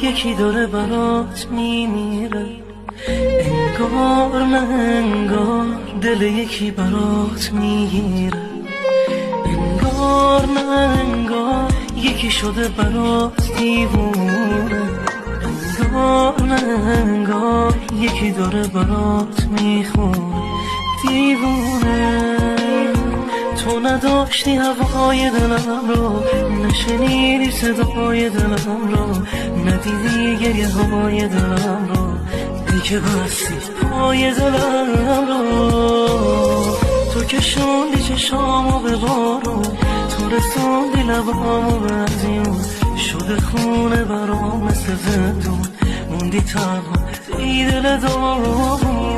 یکی داره برات میمیره، انگار نه انگار دل یکی برات میگیره، انگار نه انگار یکی شده برات دیوونه، انگار نه انگار یکی داره برات میخونه دیوونه. تو نداشتی هوای دلم رو، نشنیدی صدای دلم رو، ندیدی گریه های دلم رو، دیگه بستی پای دلم رو. تو کشوندی چشامو به بارون، تو رسوندی لبامو به ازیون، شده خونه برام مثل زندون، موندی تنها ای دل دارم.